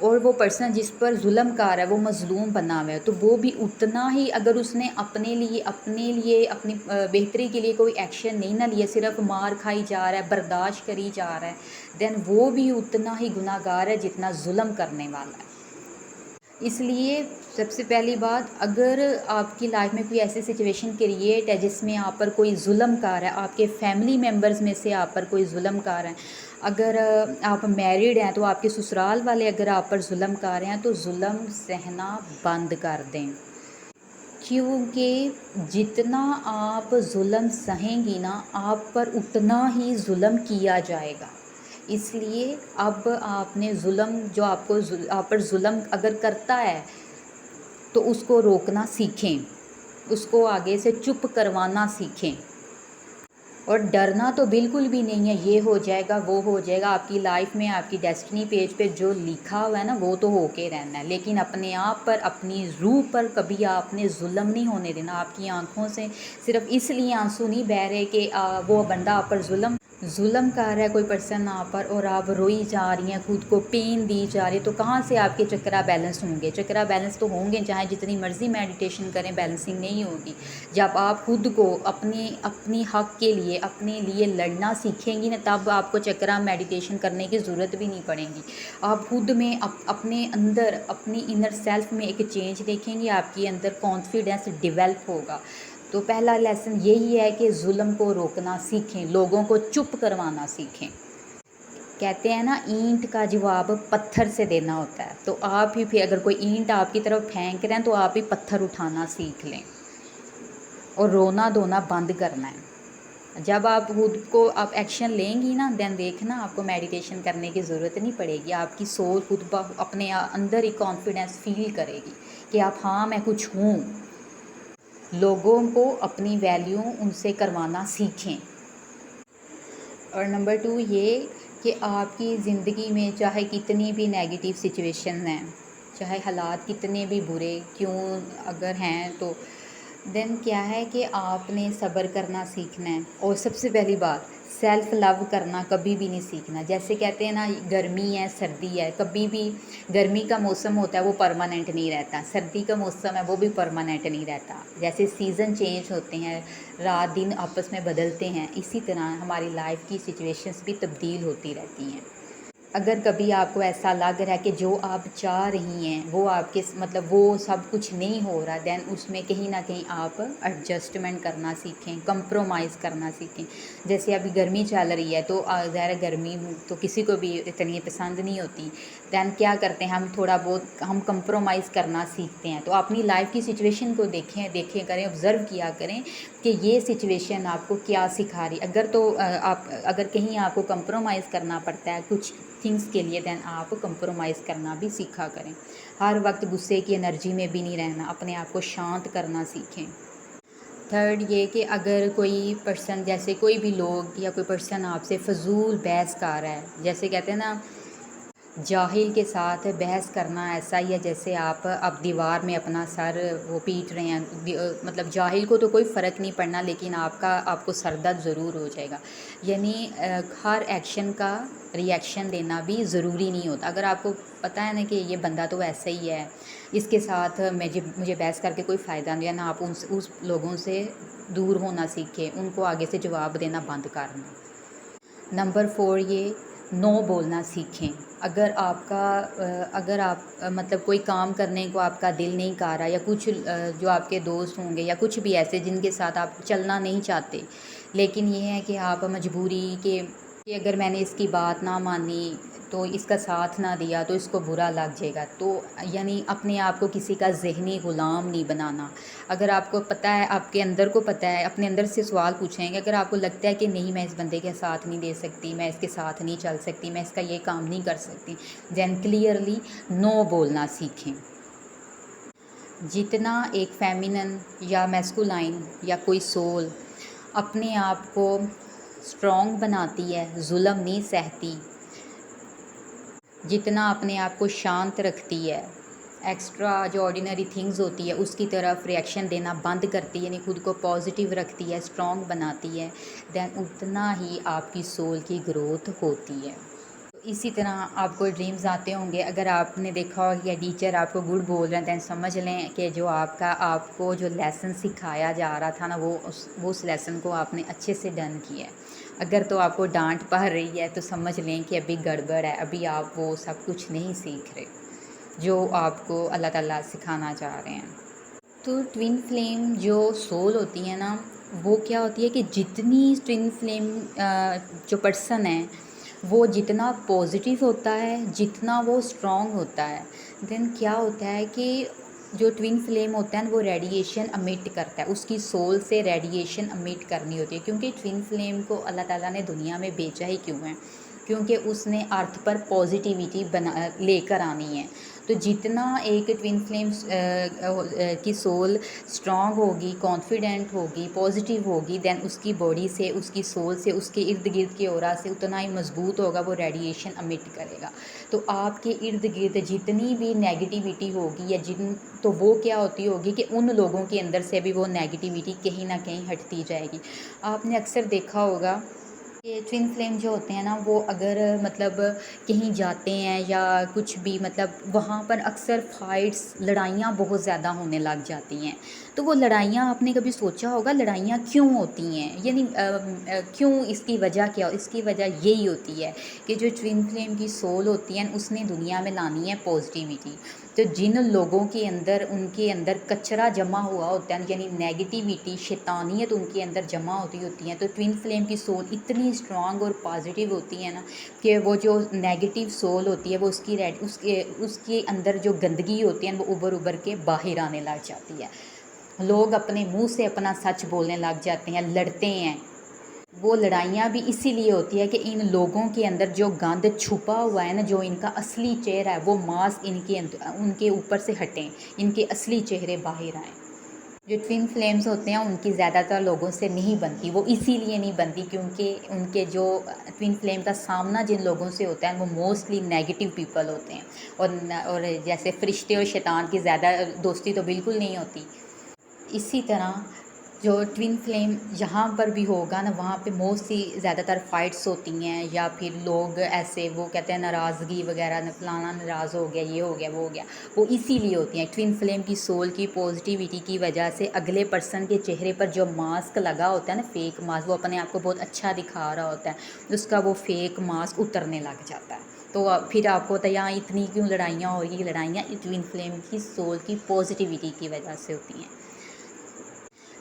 اور وہ پرسن جس پر ظلم کر رہا ہے وہ مظلوم بنا ہوا ہے، تو وہ بھی اتنا ہی، اگر اس نے اپنے لیے اپنی بہتری کے لیے کوئی ایکشن نہیں نہ لیا، صرف مار کھائی جا رہا ہے، برداشت کری جا رہا ہے، دین وہ بھی اتنا ہی گناہ گار ہے جتنا ظلم کرنے والا ہے۔ اس لیے سب سے پہلی بات، اگر آپ کی لائف میں کوئی ایسی سچویشن کریٹ ہے جس میں آپ پر کوئی ظلم کر رہا ہے، آپ کے فیملی ممبرز میں سے آپ پر کوئی ظلم کر رہا ہے، اگر آپ میریڈ ہیں تو آپ کے سسرال والے اگر آپ پر ظلم کر رہے ہیں تو ظلم سہنا بند کر دیں، کیونکہ جتنا آپ ظلم سہیں گی نا، آپ پر اتنا ہی ظلم کیا جائے گا۔ اس لیے اب آپ نے ظلم، جو آپ پر ظلم اگر کرتا ہے تو اس کو روکنا سیکھیں، اس کو آگے سے چپ کروانا سیکھیں، اور ڈرنا تو بالکل بھی نہیں ہے، یہ ہو جائے گا وہ ہو جائے گا، آپ کی لائف میں آپ کی ڈیسٹنی پیج پہ جو لکھا ہوا ہے نا وہ تو ہو کے رہنا ہے، لیکن اپنے آپ پر، اپنی روح پر کبھی آپ نے ظلم نہیں ہونے دینا۔ آپ کی آنکھوں سے صرف اس لیے آنسو نہیں بہہ رہے کہ وہ بندہ آپ پر ظلم کر رہا ہے کوئی پرسن آپ پر، اور آپ روئی جا رہی ہیں، خود کو پین دی جا رہی ہے، تو کہاں سے آپ کے چکرا بیلنس ہوں گے؟ چکرا بیلنس تو ہوں گے، چاہے جتنی مرضی میڈیٹیشن کریں بیلنسنگ نہیں ہوگی۔ جب آپ خود کو اپنی حق کے لیے، اپنے لیے لڑنا سیکھیں گی نا، تب آپ کو چکرا میڈیٹیشن کرنے کی ضرورت بھی نہیں پڑے گی۔ آپ خود میں اپنے اندر، اپنی انر سیلف میں ایک چینج دیکھیں گے، آپ کے اندر کانفیڈنس ڈیولپ ہوگا۔ تو پہلا لیسن یہی ہے کہ ظلم کو روکنا سیکھیں، لوگوں کو چپ کروانا سیکھیں۔ کہتے ہیں نا، اینٹ کا جواب پتھر سے دینا ہوتا ہے، تو آپ ہی پھر اگر کوئی اینٹ آپ کی طرف پھینک رہے ہیں تو آپ ہی پتھر اٹھانا سیکھ لیں، اور رونا دھونا بند کرنا ہے۔ جب آپ خود کو آپ ایکشن لیں گی نا، دین دیکھنا آپ کو میڈیٹیشن کرنے کی ضرورت نہیں پڑے گی، آپ کی سول خود اپنے اندر ہی کانفیڈنس فیل کرے گی کہ آپ، ہاں میں کچھ ہوں۔ لوگوں کو اپنی ویلیو ان سے کروانا سیکھیں۔ اور نمبر 2 یہ کہ آپ کی زندگی میں چاہے کتنی بھی نیگیٹو سچویشن ہیں، چاہے حالات کتنے بھی برے کیوں اگر ہیں، تو دین کیا ہے کہ آپ نے صبر کرنا سیکھنا ہے، اور سب سے پہلی بات سیلف لو کرنا کبھی بھی نہیں سیکھنا۔ جیسے کہتے ہیں نا، گرمی ہے سردی ہے، کبھی بھی گرمی کا موسم ہوتا ہے وہ پرماننٹ نہیں رہتا، سردی کا موسم ہے وہ بھی پرماننٹ نہیں رہتا۔ جیسے سیزن چینج ہوتے ہیں، رات دن آپس میں بدلتے ہیں، اسی طرح ہماری لائف کی سچویشنز بھی تبدیل ہوتی رہتی ہیں۔ اگر کبھی آپ کو ایسا لگ رہا ہے کہ جو آپ چاہ رہی ہیں وہ آپ کے وہ سب کچھ نہیں ہو رہا، دین اس میں کہیں نہ کہیں آپ ایڈجسٹمنٹ کرنا سیکھیں، کمپرومائز کرنا سیکھیں۔ جیسے ابھی گرمی چل رہی ہے تو ظاہر گرمی تو کسی کو بھی اتنی پسند نہیں ہوتی، دین کیا کرتے ہیں ہم، تھوڑا بہت ہم کمپرومائز کرنا سیکھتے ہیں۔ تو اپنی لائف کی سچویشن کو دیکھیں کریں، آبزرو کیا کریں کہ یہ سچویشن آپ کو کیا سکھا رہی ہے۔ اگر کہیں آپ کو کمپرومائز کرنا پڑتا ہے کچھ تھنگس کے لیے، دین آپ کمپرومائز کرنا بھی سیکھا کریں۔ ہر وقت غصے کی انرجی میں بھی نہیں رہنا، اپنے آپ کو شانت کرنا سیکھیں۔ تھرڈ یہ کہ اگر کوئی پرسن، جیسے کوئی بھی لوگ یا کوئی پرسن آپ سے فضول بحث کر رہا ہے، جیسے کہتے ہیں نا، جاہل کے ساتھ بحث کرنا ایسا ہی ہے جیسے آپ اب دیوار میں اپنا سر وہ پیٹ رہے ہیں، مطلب جاہل کو تو کوئی فرق نہیں پڑنا، لیکن آپ کو سر درد ضرور ہو جائے گا۔ یعنی ہر ایکشن کا ری ایکشن دینا بھی ضروری نہیں ہوتا۔ اگر آپ کو پتہ ہے نا کہ یہ بندہ تو ویسا ہی ہے، اس کے ساتھ مجھے بحث کر کے کوئی فائدہ نہیں ہے نا، آپ اس لوگوں سے دور ہونا سیکھیں، ان کو آگے سے جواب دینا بند کرنا۔ نمبر 4 یہ نو بولنا سیکھیں۔ اگر آپ مطلب کوئی کام کرنے کو آپ کا دل نہیں کر رہا، یا کچھ جو آپ کے دوست ہوں گے یا کچھ بھی ایسے جن کے ساتھ آپ چلنا نہیں چاہتے، لیکن یہ ہے کہ آپ مجبوری کہ اگر میں نے اس کی بات نہ مانی تو اس کا ساتھ نہ دیا تو اس کو برا لگ جائے گا، تو یعنی اپنے آپ کو کسی کا ذہنی غلام نہیں بنانا۔ اگر آپ کو پتہ ہے، آپ کے اندر کو پتہ ہے، اپنے اندر سے سوال پوچھیں گے، اگر آپ کو لگتا ہے کہ نہیں میں اس بندے کے ساتھ نہیں دے سکتی، میں اس کے ساتھ نہیں چل سکتی، میں اس کا یہ کام نہیں کر سکتی، دین کلیئرلی نو بولنا سیکھیں۔ جتنا ایک فیمینن یا میسکولائن یا کوئی سول اپنے آپ کو اسٹرانگ بناتی ہے، ظلم نہیں سہتی، جتنا اپنے آپ کو شانت رکھتی ہے، ایکسٹرا جو آرڈینری تھنگز ہوتی ہے اس کی طرف ریئیکشن دینا بند کرتی ہے، یعنی خود کو پازیٹیو رکھتی ہے، اسٹرانگ بناتی ہے، دین اتنا ہی آپ کی سول کی گروتھ ہوتی ہے۔ اسی طرح آپ کو ڈریمز آتے ہوں گے. اگر آپ نے دیکھا ہو یا ٹیچر آپ کو گڈ بول رہے ہیں دین سمجھ لیں کہ جو آپ کو جو لیسن سکھایا جا رہا تھا نا وہ اس لیسن کو آپ نے اچھے سے ڈن کیا ہے. اگر تو آپ کو ڈانٹ پڑ رہی ہے تو سمجھ لیں کہ ابھی گڑبڑ ہے, ابھی آپ وہ سب کچھ نہیں سیکھ رہے جو آپ کو اللہ تعالیٰ سکھانا چاہ رہے ہیں. تو ٹوین فلیم جو سول ہوتی ہیں نا وہ کیا ہوتی ہے کہ جتنی ٹوین فلیم جو پرسن ہے وہ جتنا پازیٹیو ہوتا ہے, جتنا وہ اسٹرانگ ہوتا ہے, دین کیا ہوتا ہے کہ جو ٹوین فلیم ہوتا ہے وہ ریڈیشن امیٹ کرتا ہے, اس کی سول سے ریڈیشن امیٹ کرنی ہوتی ہے. کیونکہ ٹوین فلیم کو اللہ تعالیٰ نے دنیا میں بھیجا ہی کیوں ہے, کیونکہ اس نے ارتھ پر پازیٹیوٹی لے کر آنی ہے. تو جتنا ایک ٹوین فلیم کی سول اسٹرانگ ہوگی, کانفیڈنٹ ہوگی, پازیٹیو ہوگی, دین اس کی باڈی سے, اس کی سول سے, اس کے ارد گرد کے اورا سے اتنا ہی مضبوط ہوگا, وہ ریڈیشن امیٹ کرے گا. تو آپ کے ارد گرد جتنی بھی نیگیٹیوٹی ہوگی یا تو وہ کیا ہوتی ہوگی کہ ان لوگوں کے اندر سے بھی وہ نیگیٹیوٹی کہیں نہ کہیں ہٹتی جائے گی. آپ نے اکثر دیکھا ہوگا کہ ٹوین فلیم جو ہوتے ہیں نا وہ اگر مطلب کہیں جاتے ہیں یا کچھ بھی مطلب وہاں پر اکثر فائٹس, لڑائیاں بہت زیادہ ہونے لگ جاتی ہیں. تو وہ لڑائیاں آپ نے کبھی سوچا ہوگا لڑائیاں کیوں ہوتی ہیں, یعنی کیوں, اس کی وجہ کیا؟ اس کی وجہ یہی ہوتی ہے کہ جو ٹوین فلیم کی سول ہوتی ہے اس نے دنیا میں لانی ہے پازیٹیوٹی. تو جن لوگوں کے اندر ان کے اندر کچرا جمع ہوا ہوتا ہے, یعنی نیگیٹیوٹی, شیطانیت ان کے اندر جمع ہوتی ہیں, تو ٹوین فلیم کی سول اتنی اسٹرانگ اور پازیٹیو ہوتی ہے نا کہ وہ جو نیگیٹیو سول ہوتی ہے وہ اس کے اندر جو گندگی ہوتی ہے وہ ابھر کے باہر آنے لگ جاتی ہے. لوگ اپنے منہ سے اپنا سچ بولنے لگ جاتے ہیں, لڑتے ہیں. وہ لڑائیاں بھی اسی لیے ہوتی ہے کہ ان لوگوں کے اندر جو گند چھپا ہوا ہے نا, جو ان کا اصلی چہرہ ہے وہ ماسک ان کے اوپر سے ہٹیں, ان کے اصلی چہرے باہر آئیں. جو ٹوین فلیمز ہوتے ہیں ان کی زیادہ تر لوگوں سے نہیں بنتی. وہ اسی لیے نہیں بنتی کیونکہ ان کے جو ٹوین فلیم کا سامنا جن لوگوں سے ہوتا ہے وہ موسٹلی نیگیٹیو پیپل ہوتے ہیں, اور جیسے فرشتے اور شیطان کی زیادہ دوستی تو بالکل نہیں ہوتی. اسی طرح جو ٹوین فلیم جہاں پر بھی ہوگا نا وہاں پہ موسٹلی زیادہ تر فائٹس ہوتی ہیں, یا پھر لوگ ایسے وہ کہتے ہیں ناراضگی وغیرہ, فلانا ناراض ہو گیا, یہ ہو گیا, وہ ہو گیا. وہ اسی لیے ہوتی ہیں. ٹوین فلیم کی سول کی پازیٹیوٹی کی وجہ سے اگلے پرسن کے چہرے پر جو ماسک لگا ہوتا ہے نا, فیک ماسک, وہ اپنے آپ کو بہت اچھا دکھا رہا ہوتا ہے, اس کا وہ فیک ماسک اترنے لگ جاتا ہے. تو پھر آپ کو ہوتا ہے یہاں اتنی کیوں لڑائیاں ہو رہی ہیں, لڑائیاں ٹوین فلیم کی سول کی پازیٹیوٹی کی وجہ سے ہوتی ہیں.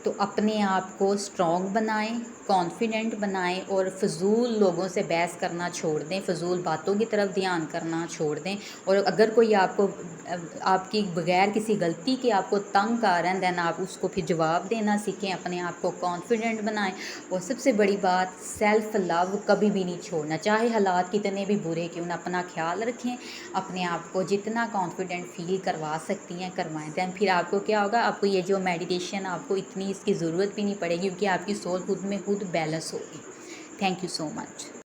تو اپنے آپ کو اسٹرانگ بنائیں, کانفیڈنٹ بنائیں, اور فضول لوگوں سے بحث کرنا چھوڑ دیں, فضول باتوں کی طرف دھیان کرنا چھوڑ دیں. اور اگر کوئی آپ کی بغیر کسی غلطی کے آپ کو تنگ آ رہا ہے دین آپ اس کو پھر جواب دینا سیکھیں, اپنے آپ کو کانفیڈنٹ بنائیں. اور سب سے بڑی بات, سیلف لو کبھی بھی نہیں چھوڑنا, چاہے حالات کتنے بھی برے کیوں نہ. اپنا خیال رکھیں, اپنے آپ کو جتنا کانفیڈنٹ فیل کروا سکتی ہیں کروائیں. دین پھر آپ کو کیا ہوگا, آپ کو یہ جو میڈیٹیشن آپ کو اتنی اس کی ضرورت بھی نہیں پڑے گی, کیونکہ آپ کی سول خود میں خود بیلنس ہوگی. Thank you so much.